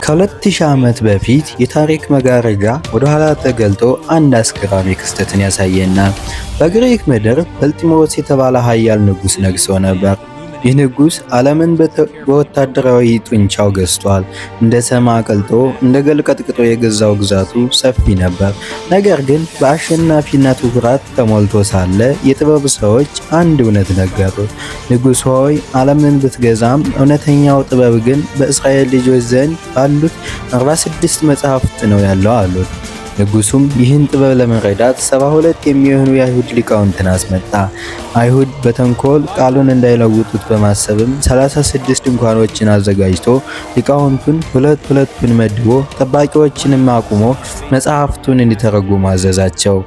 ከ2000 ዓመት በፊት የታሪክ መጋረጃ ወደ ኋላ ተገልጦ አንድ አስገራሚ ክስተትን ያሳየናል። በግሪክ ምድር በልጢሞስ የተባለ ኃያል ንጉሥ ነግሶ ነበር። ይህ ንጉሥ ዓለምን በወታደራዊ ጡንቻው ገዝቷል። እንደ ሰማይ ቀልጦ እንደ ገል ቀጥቅጦ የገዛው ግዛቱ ሰፊ ነበር። ነገር ግን በአሸናፊነቱ ኩራት ተሞልቶ ሳለ የጥበብ ሰዎች አንድ እውነት ነገሩት። ንጉሥ ሆይ፣ ዓለምን ብትገዛም እውነተኛው ጥበብ ግን በእስራኤል ልጆች ዘንድ ባሉት 46 መጻሕፍት ነው ያለው አሉት። ንጉሱም ይህን ጥበብ ለመረዳት 72 የሚሆኑ የአይሁድ ሊቃውንትን አስመጣ። አይሁድ በተንኮል ቃሉን እንዳይለውጡት በማሰብም 36 ድንኳኖችን አዘጋጅቶ ሊቃውንቱን ሁለቱን መድቦ ጠባቂዎችንም አቁሞ መጽሐፍቱን እንዲተረጉሙ አዘዛቸው።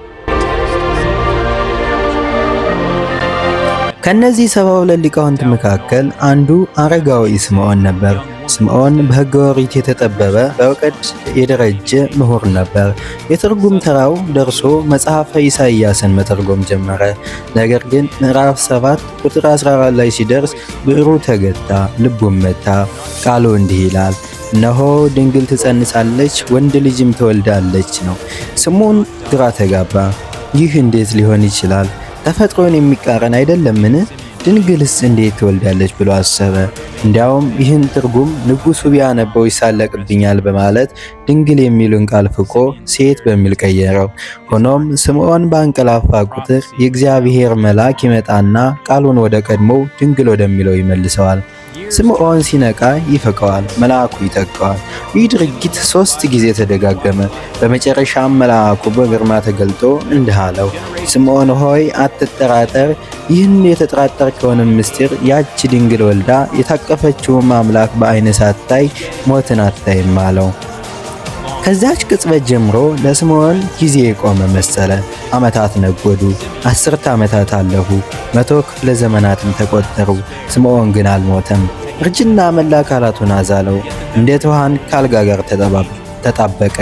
ከነዚህ 72 ሊቃውንት መካከል አንዱ አረጋዊ ስምዖን ነበር። ስምዖን በሕገ ኦሪት የተጠበበ በእውቀት የደረጀ ምሁር ነበር። የትርጉም ተራው ደርሶ መጽሐፈ ኢሳይያስን መተርጎም ጀመረ። ነገር ግን ምዕራፍ 7 ቁጥር 14 ላይ ሲደርስ ብዕሩ ተገታ፣ ልቡም መታ። ቃሉ እንዲህ ይላል፣ እነሆ ድንግል ትጸንሳለች፣ ወንድ ልጅም ትወልዳለች ነው። ስምዖን ግራ ተጋባ። ይህ እንዴት ሊሆን ይችላል? ተፈጥሮን የሚቃረን አይደለምን? ድንግልስ እንዴት ትወልዳለች ብሎ አሰበ። እንዲያውም ይህን ትርጉም ንጉሡ ቢያነበው ይሳለቅብኛል በማለት ድንግል የሚሉን ቃል ፍቆ ሴት በሚል ቀየረው። ሆኖም ስምዖን ባንቀላፋ ቁጥር የእግዚአብሔር መልአክ ይመጣና ቃሉን ወደ ቀድሞው ድንግል ወደሚለው ይመልሰዋል። ስምዖን ሲነቃ ይፈቀዋል፣ መልአኩ ይተካዋል። ይህ ድርጊት 3 ጊዜ ተደጋገመ። በመጨረሻም መልአኩ በግርማ ተገልጦ እንዲህ አለው፣ ስምዖን ሆይ አትጠራጠር። ይህን የተጠራጠርከውን ምስጢር ያች ድንግል ወልዳ የታቀፈችውም አምላክ በዓይን ሳታይ ሞትን አታይም አለው። ከዛች ቅጽበት ጀምሮ ለስምዖን ጊዜ የቆመ መሰለ። ዓመታት ነጎዱ፣ 10 ዓመታት አለፉ፣ 100 ክፍለ ዘመናትም ተቆጠሩ። ስምዖን ግን አልሞተም። እርጅና መላ አካላቱን አዛለው። እንደ ትኋን ከአልጋ ጋር ተጣበቀ።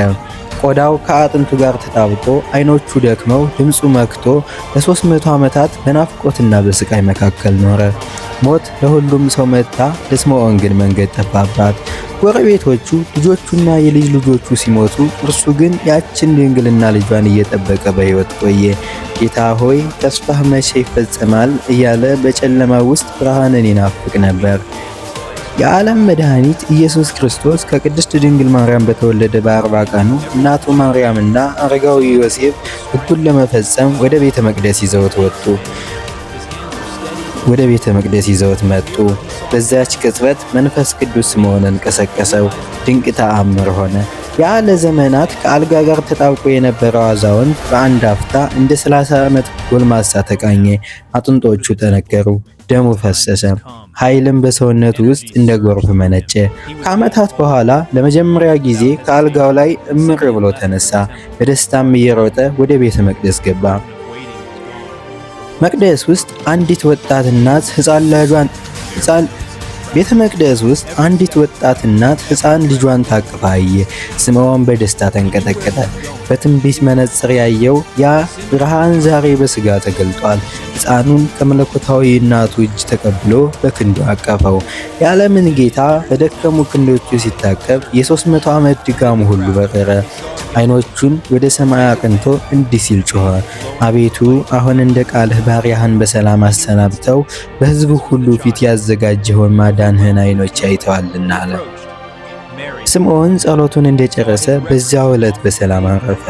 ቆዳው ከአጥንቱ ጋር ተጣብቆ ዓይኖቹ ደክመው ድምፁ መክቶ ለ300 ዓመታት በናፍቆትና በስቃይ መካከል ኖረ። ሞት ለሁሉም ሰው መጣ፣ ለስምዖን ግን መንገድ ጠባባት። ጎረቤቶቹ ልጆቹና የልጅ ልጆቹ ሲሞቱ፣ እርሱ ግን ያችን ድንግልና ልጇን እየጠበቀ በሕይወት ቆየ። ጌታ ሆይ ተስፋህ መቼ ይፈጸማል እያለ በጨለማ ውስጥ ብርሃንን ይናፍቅ ነበር። የዓለም መድኃኒት ኢየሱስ ክርስቶስ ከቅድስት ድንግል ማርያም በተወለደ በ40 ቀኑ እናቱ ማርያምና አረጋዊ ዮሴፍ ሕጉን ለመፈጸም ወደ ቤተ መቅደስ ይዘውት መጡ። በዚያች ቅጽበት መንፈስ ቅዱስ ስምዖንን ቀሰቀሰው። ድንቅ ተአምር ሆነ። ያለ ዘመናት ከአልጋ ጋር ተጣብቆ የነበረው አዛውንት በአንድ አፍታ እንደ 30 ዓመት ጎልማሳ ተቃኘ። አጥንቶቹ ጠነከሩ፣ ደሙ ፈሰሰ፣ ኃይልም በሰውነቱ ውስጥ እንደ ጎርፍ መነጨ። ከዓመታት በኋላ ለመጀመሪያ ጊዜ ከአልጋው ላይ እምር ብሎ ተነሳ። በደስታም እየሮጠ ወደ ቤተ መቅደስ ገባ። መቅደስ ውስጥ አንዲት ወጣት እናት ሕፃን ልጇን ታቅፋ አየ። ስምዖን በደስታ ተንቀጠቀጠ። በትንቢት መነጽር ያየው ያ ብርሃን ዛሬ በሥጋ ተገልጧል። ሕፃኑን ከመለኮታዊ እናቱ እጅ ተቀብሎ በክንዱ አቀፈው። የዓለምን ጌታ በደከሙ ክንዶቹ ሲታቀፍ የ300 ዓመት ድካሙ ሁሉ በረረ። ዓይኖቹን ወደ ሰማይ አቅንቶ እንዲህ ሲል ጮኸ፣ አቤቱ አሁን እንደ ቃልህ ባሪያህን በሰላም አሰናብተው፣ በሕዝቡ ሁሉ ፊት ያዘጋጀኸውን ማዳንህን ዓይኖች አይተዋልና አለ። ስምዖን ጸሎቱን እንደጨረሰ በዚያው ዕለት በሰላም አረፈ።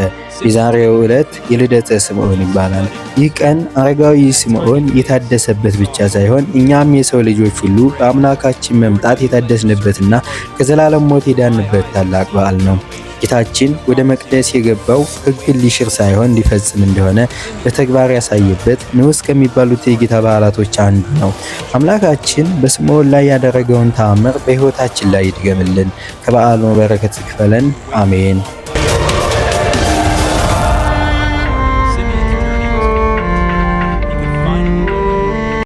የዛሬው ዕለት የልደተ ስምዖን ይባላል። ይህ ቀን አረጋዊ ስምዖን የታደሰበት ብቻ ሳይሆን እኛም የሰው ልጆች ሁሉ በአምላካችን መምጣት የታደስንበትና ከዘላለም ሞት የዳንበት ታላቅ በዓል ነው። ጌታችን ወደ መቅደስ የገባው ሕግን ሊሽር ሳይሆን ሊፈጽም እንደሆነ በተግባር ያሳየበት ንዑስ ከሚባሉት የጌታ በዓላቶች አንዱ ነው። አምላካችን በስምዖን ላይ ያደረገውን ተአምር በሕይወታችን ላይ ይድገምልን። ከበዓሉ በረከት ይክፈለን። አሜን።